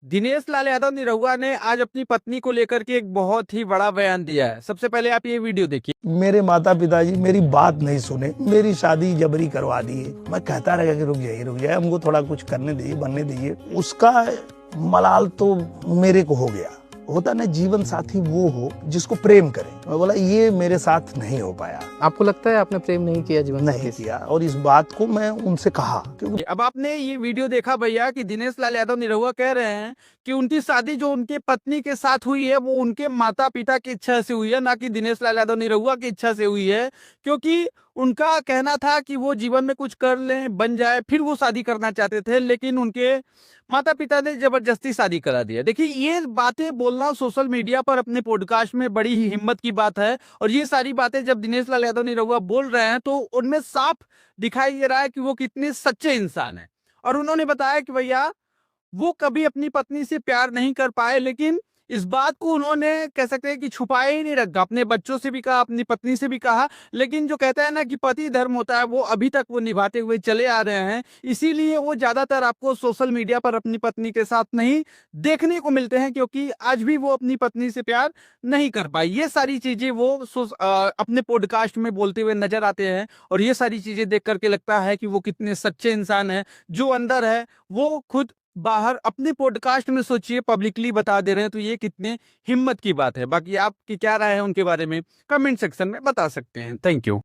दिनेश लाल यादव निरहुआ ने आज अपनी पत्नी को लेकर के एक बहुत ही बड़ा बयान दिया है। सबसे पहले आप ये वीडियो देखिए। मेरे माता पिताजी मेरी बात नहीं सुने, मेरी शादी जबरी करवा दी है। मैं कहता रहेगा कि रुक जाइए, हमको थोड़ा कुछ करने दीजिए, बनने दीजिए। उसका मलाल तो मेरे को हो गया। होता ना जीवन साथी वो हो जिसको प्रेम करे। मैं बोला ये मेरे साथ नहीं हो पाया। आपको लगता है आपने प्रेम नहीं किया जीवन नहीं किया, और इस बात को मैं उनसे कहा क्योंकि अब आपने ये वीडियो देखा भैया कि दिनेश लाल यादव निरहुआ कह रहे हैं कि उनकी शादी जो उनके पत्नी के साथ हुई है वो उनके माता पिता की इच्छा से हुई है, ना कि दिनेश लाल यादव निरहुआ की इच्छा से हुई है। क्योंकि उनका कहना था कि वो जीवन में कुछ कर लें, बन जाए, फिर वो शादी करना चाहते थे, लेकिन उनके माता पिता ने जबरदस्ती शादी करा दिया। देखिए, ये बातें बोलना सोशल मीडिया पर अपने पॉडकास्ट में बड़ी ही हिम्मत की बात है। और ये सारी बातें जब दिनेश लाल यादव निरहुआ बोल रहे हैं तो उनमें साफ दिखाई दे रहा है कि वो कितने सच्चे इंसान हैं। और उन्होंने बताया कि भैया वो कभी अपनी पत्नी से प्यार नहीं कर पाए, लेकिन इस बात को उन्होंने कह सकते हैं कि छुपाए ही नहीं रखा। अपने बच्चों से भी कहा, अपनी पत्नी से भी कहा, लेकिन जो कहता है ना कि पति धर्म होता है, वो अभी तक वो निभाते हुए चले आ रहे हैं। इसीलिए वो ज्यादातर आपको सोशल मीडिया पर अपनी पत्नी के साथ नहीं देखने को मिलते हैं, क्योंकि आज भी वो अपनी पत्नी से प्यार नहीं कर पाई। ये सारी चीजें वो अपने पॉडकास्ट में बोलते हुए नजर आते हैं। और ये सारी चीजें देख करके लगता है कि वो कितने सच्चे इंसान हैं। जो अंदर है वो खुद बाहर अपने पॉडकास्ट में सोचिए पब्लिकली बता दे रहे हैं, तो ये कितने हिम्मत की बात है। बाकी आपकी क्या राय है उनके बारे में कमेंट सेक्शन में बता सकते हैं। Thank you.